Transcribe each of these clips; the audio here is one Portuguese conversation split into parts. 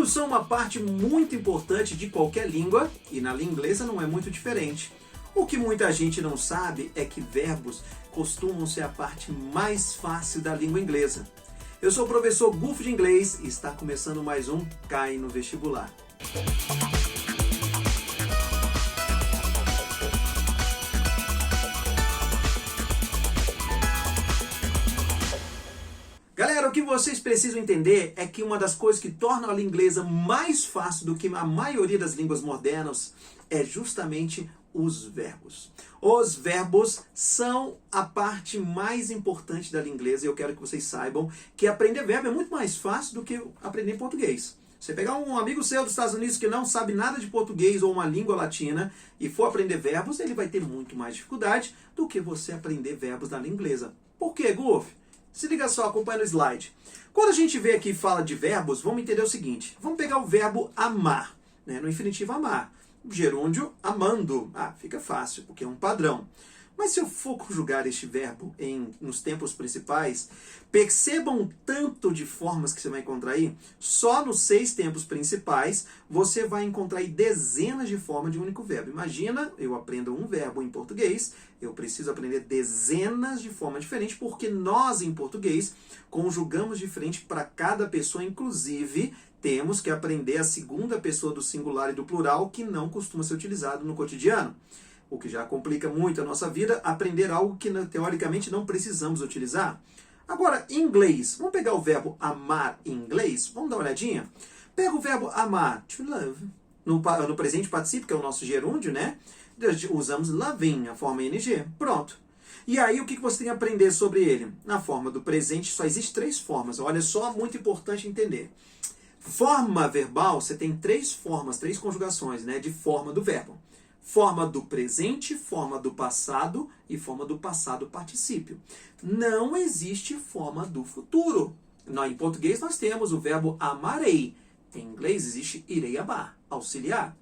Verbos são uma parte muito importante de qualquer língua e na língua inglesa não é muito diferente. O que muita gente não sabe é que verbos costumam ser a parte mais fácil da língua inglesa. Eu sou o professor Gulf de Inglês e está começando mais um Cai no Vestibular. Galera, o que vocês precisam entender é que uma das coisas que torna a língua inglesa mais fácil do que a maioria das línguas modernas é justamente os verbos. Os verbos são a parte mais importante da língua inglesa e eu quero que vocês saibam que aprender verbo é muito mais fácil do que aprender português. Você pegar um amigo seu dos Estados Unidos que não sabe nada de português ou uma língua latina e for aprender verbos, ele vai ter muito mais dificuldade do que você aprender verbos na língua inglesa. Por quê, Gulf? Se liga só, acompanha no slide. Quando a gente vê aqui e fala de verbos, vamos entender o seguinte. Vamos pegar o verbo amar, né? No infinitivo amar. Gerúndio, amando. Fica fácil, porque é um padrão. Mas se eu for conjugar este verbo nos tempos principais, percebam tanto de formas que você vai encontrar aí. Só nos 6 tempos principais, você vai encontrar aí dezenas de formas de um único verbo. Imagina, eu aprendo um verbo em português, eu preciso aprender dezenas de formas diferentes, porque nós, em português, conjugamos diferente para cada pessoa, inclusive temos que aprender a segunda pessoa do singular e do plural, que não costuma ser utilizado no cotidiano. O que já complica muito a nossa vida, aprender algo que teoricamente não precisamos utilizar. Agora, em inglês, vamos pegar o verbo amar em inglês? Vamos dar uma olhadinha? Pega o verbo amar, to love. No presente particípio, que é o nosso gerúndio, né? Usamos loving, a forma ing. Pronto. E aí, o que você tem que aprender sobre ele? Na forma do presente, só existe 3 formas. Olha só, muito importante entender. Forma verbal, você tem 3 formas, 3 conjugações, né, de forma do verbo. Forma do presente, forma do passado e forma do passado particípio. Não existe forma do futuro. Em português nós temos o verbo amarei. Em inglês existe irei amar, auxiliar.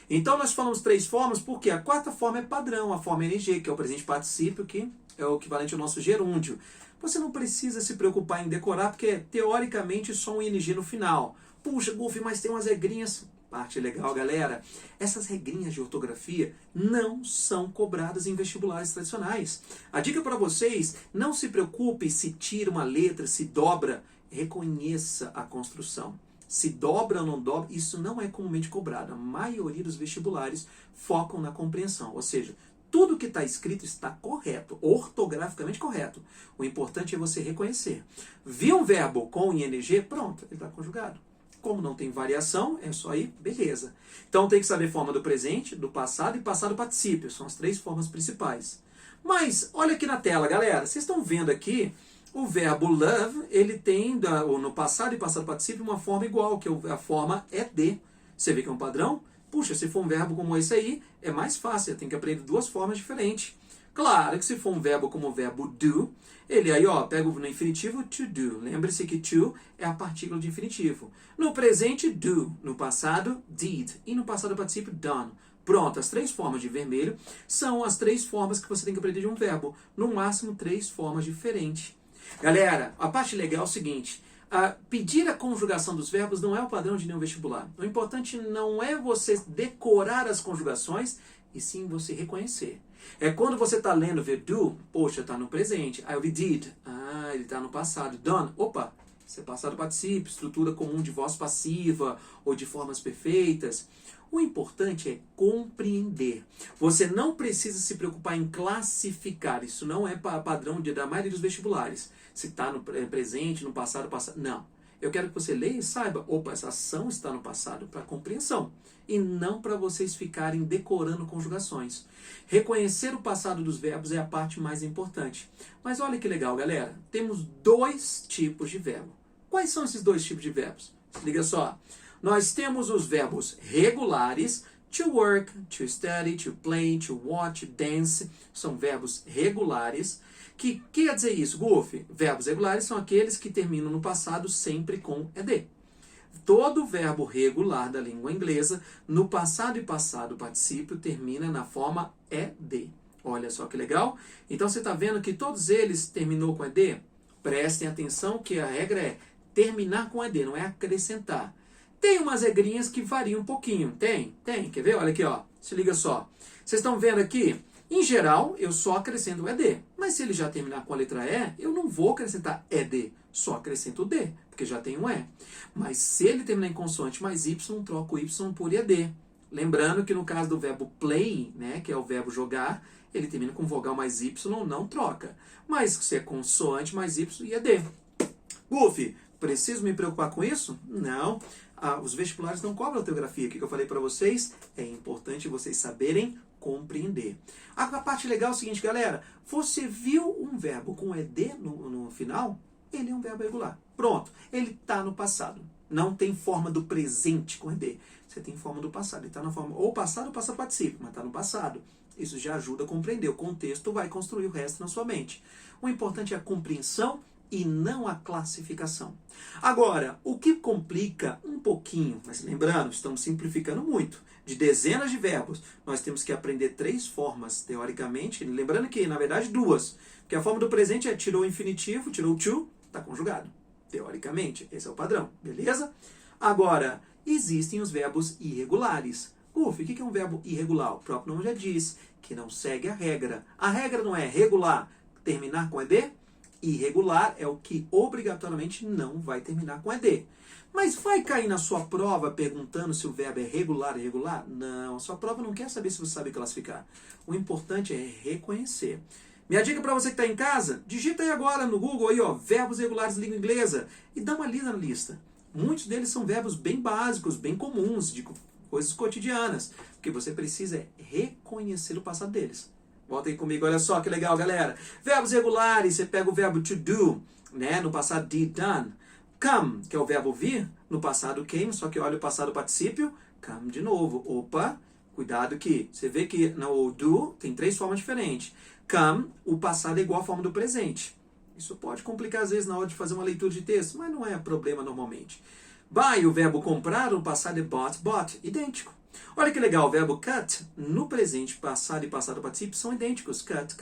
Então nós falamos 3 formas porque a 4ª forma é padrão, a forma ing, que é o presente particípio, que é o equivalente ao nosso gerúndio. Você não precisa se preocupar em decorar porque é teoricamente só um ing no final. Puxa, Gulf, mas tem umas regrinhas. Parte legal, galera. Essas regrinhas de ortografia não são cobradas em vestibulares tradicionais. A dica para vocês, não se preocupe se tira uma letra, se dobra. Reconheça a construção. Se dobra ou não dobra, isso não é comumente cobrado. A maioria dos vestibulares focam na compreensão. Ou seja, tudo que está escrito está correto, ortograficamente correto. O importante é você reconhecer. Viu um verbo com ing? Pronto, ele está conjugado. Como não tem variação, é só aí, beleza. Então tem que saber forma do presente, do passado e passado particípio. São as 3 formas principais. Mas, olha aqui na tela, galera. Vocês estão vendo aqui, o verbo love, ele tem no passado e passado particípio uma forma igual, que é a forma ed. Você vê que é um padrão? Puxa, se for um verbo como esse aí, é mais fácil. Tem que aprender 2 formas diferentes. Claro que se for um verbo como o verbo do, ele aí pega no infinitivo to do. Lembre-se que to é a partícula de infinitivo. No presente, do. No passado, did. E no passado particípio, done. Pronto, as 3 formas de vermelho são as 3 formas que você tem que aprender de um verbo. No máximo, 3 formas diferentes. Galera, a parte legal é o seguinte. Pedir a conjugação dos verbos não é o padrão de nenhum vestibular. O importante não é você decorar as conjugações, e sim você reconhecer. É quando você está lendo ver do, poxa, está no presente. Aí eu vi did, ele está no passado. Done, opa, isso é passado particípio, estrutura comum de voz passiva ou de formas perfeitas. O importante é compreender. Você não precisa se preocupar em classificar. Isso não é padrão da maioria dos vestibulares. Se está no presente, no passado. Não. Eu quero que você leia e saiba, opa, essa ação está no passado para compreensão. E não para vocês ficarem decorando conjugações. Reconhecer o passado dos verbos é a parte mais importante. Mas olha que legal, galera. Temos 2 tipos de verbo. Quais são esses 2 tipos de verbos? Se liga só. Nós temos os verbos regulares, to work, to study, to play, to watch, to dance. São verbos regulares. Que quer dizer isso, Gulf? Verbos regulares são aqueles que terminam no passado sempre com ed. Todo verbo regular da língua inglesa, no passado e passado particípio, termina na forma ed. Olha só que legal. Então você está vendo que todos eles terminou com ed? Prestem atenção que a regra é terminar com ed, não é acrescentar. Tem umas regrinhas que variam um pouquinho. Tem. Quer ver? Olha aqui, ó. Se liga só. Vocês estão vendo aqui? Em geral, eu só acrescento o ED. Mas se ele já terminar com a letra E, eu não vou acrescentar ED. Só acrescento o D, porque já tem um E. Mas se ele terminar em consoante mais Y, troco o Y por ED. Lembrando que no caso do verbo play, né, que é o verbo jogar, ele termina com vogal mais Y, não troca. Mas se é consoante mais Y, e ED. Goofy, preciso me preocupar com isso? Não. Os vestibulares não cobram ortografia. O que eu falei para vocês? É importante vocês saberem compreender. A parte legal é o seguinte, galera. Você viu um verbo com ED no final? Ele é um verbo regular. Pronto. Ele está no passado. Não tem forma do presente com ED. Você tem forma do passado. Ele está na forma ou passado ou passa particípio, mas está no passado. Isso já ajuda a compreender. O contexto vai construir o resto na sua mente. O importante é a compreensão e não a classificação. Agora, o que complica um pouquinho, mas lembrando, estamos simplificando muito, de dezenas de verbos, nós temos que aprender 3 formas, teoricamente, lembrando que, na verdade, 2, porque a forma do presente é tirou o infinitivo, tirou o to, está conjugado, teoricamente, esse é o padrão, beleza? Agora, existem os verbos irregulares. O que é um verbo irregular? O próprio nome já diz que não segue a regra. A regra não é regular, terminar com ED? Irregular é o que obrigatoriamente não vai terminar com ED. Mas vai cair na sua prova perguntando se o verbo é regular ou irregular? Não, a sua prova não quer saber se você sabe classificar. O importante é reconhecer. Minha dica para você que está em casa, digita aí agora no Google aí, ó, verbos regulares de língua inglesa e dá uma lida na lista. Muitos deles são verbos bem básicos, bem comuns, de coisas cotidianas. O que você precisa é reconhecer o passado deles. Volta aí comigo, olha só que legal, galera. Verbos regulares, você pega o verbo to do, né? No passado, did, done. Come, que é o verbo vir, no passado came, só que olha o passado particípio, come de novo. Opa, cuidado que você vê que no do tem 3 formas diferentes. Come, o passado é igual à forma do presente. Isso pode complicar às vezes na hora de fazer uma leitura de texto, mas não é problema normalmente. Buy, o verbo comprar, no passado é bought, idêntico. Olha que legal, o verbo cut, no presente, passado e passado particípio são idênticos. Cut.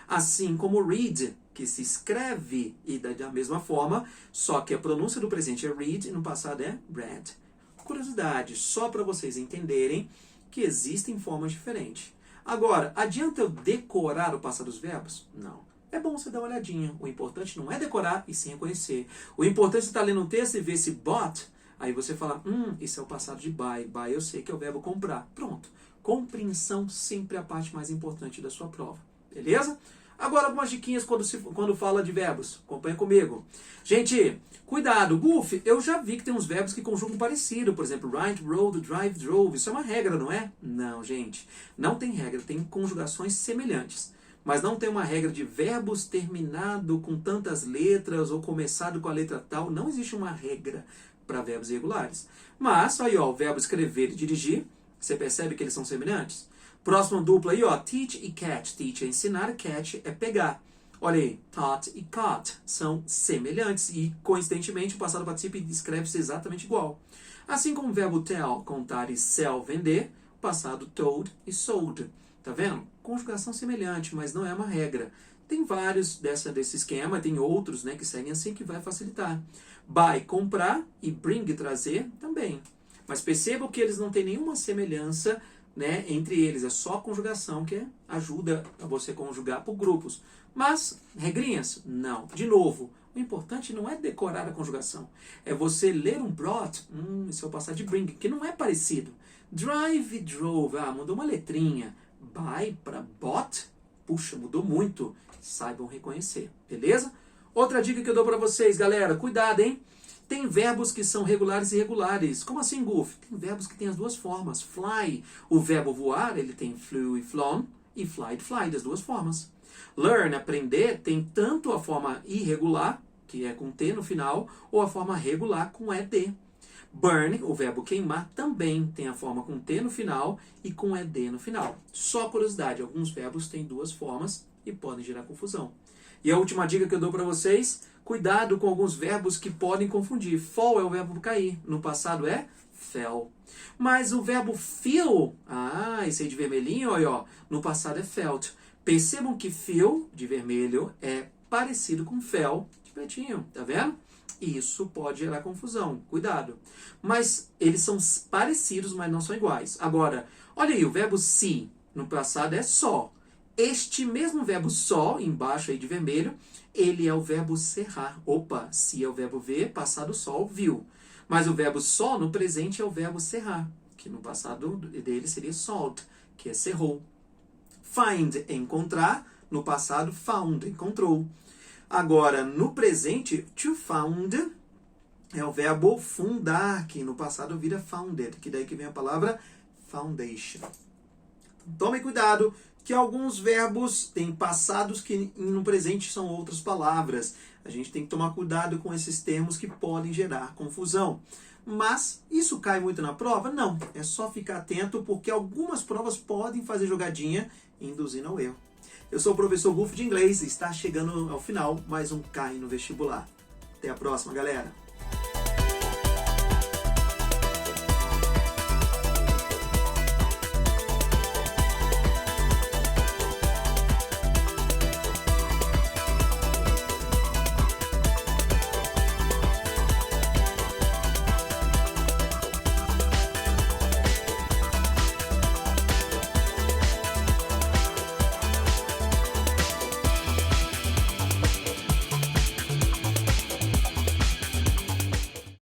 Assim como read, que se escreve e da mesma forma, só que a pronúncia do presente é read e no passado é read. Curiosidade, só para vocês entenderem que existem formas diferentes. Agora, adianta eu decorar o passado dos verbos? Não. É bom você dar uma olhadinha. O importante não é decorar e sim reconhecer. O importante é você estar lendo um texto e ver se bought. Aí você fala, isso é o passado de buy. Buy eu sei que é o verbo comprar. Pronto. Compreensão sempre é a parte mais importante da sua prova. Beleza? Agora algumas diquinhas quando fala de verbos. Acompanha comigo. Gente, cuidado. Goofy, eu já vi que tem uns verbos que conjugam parecido. Por exemplo, write, rode, drive, drove. Isso é uma regra, não é? Não, gente. Não tem regra. Tem conjugações semelhantes. Mas não tem uma regra de verbos terminado com tantas letras ou começado com a letra tal. Não existe uma regra para verbos irregulares. Mas, aí, ó, o verbo escrever e dirigir, você percebe que eles são semelhantes? Próxima dupla aí, ó, teach e catch. Teach é ensinar, catch é pegar. Olha aí, taught e caught são semelhantes e, coincidentemente, o passado particípio escreve-se exatamente igual. Assim como o verbo tell, contar e sell, vender, o passado told e sold. Tá vendo? Conjugação semelhante, mas não é uma regra. Tem vários desse esquema, tem outros, né, que seguem assim que vai facilitar. Buy, comprar, e bring, trazer, também. Mas percebam que eles não têm nenhuma semelhança, né, entre eles. É só a conjugação que ajuda a você conjugar por grupos. Mas, regrinhas? Não. De novo, o importante não é decorar a conjugação. É você ler um brought, isso é o passado de bring, que não é parecido. Drive e drove, mudou uma letrinha. Buy para bought, puxa, mudou muito. Saibam reconhecer, beleza? Outra dica que eu dou para vocês, galera, cuidado, hein? Tem verbos que são regulares e irregulares. Como assim, Goofy? Tem verbos que têm as duas formas. Fly, o verbo voar, ele tem flew e flown, e fly, das duas formas. Learn, aprender, tem tanto a forma irregular, que é com T no final, ou a forma regular com ED. Burn, o verbo queimar, também tem a forma com T no final e com ED no final. Só curiosidade, alguns verbos têm duas formas e podem gerar confusão. E a última dica que eu dou para vocês, cuidado com alguns verbos que podem confundir. Fall é o verbo cair, no passado é fell. Mas o verbo feel, esse aí de vermelhinho, ó, no passado é felt. Percebam que feel, de vermelho, é parecido com fell, de pretinho, tá vendo? Isso pode gerar confusão, cuidado. Mas eles são parecidos, mas não são iguais. Agora, olha aí, o verbo se no passado é só. Este mesmo verbo só, embaixo aí de vermelho, ele é o verbo cerrar. Opa, se é o verbo ver, passado só, viu. Mas o verbo só no presente é o verbo cerrar, que no passado dele seria sold, que é cerrou. Find, encontrar, no passado found, encontrou. Agora, no presente, to found é o verbo fundar, que no passado vira founded, que daí que vem a palavra foundation. Tomem cuidado que alguns verbos têm passados que no presente são outras palavras. A gente tem que tomar cuidado com esses termos que podem gerar confusão. Mas isso cai muito na prova? Não. É só ficar atento porque algumas provas podem fazer jogadinha induzindo ao erro. Eu sou o professor Rufo de Inglês e está chegando ao final mais um CAI no Vestibular. Até a próxima, galera!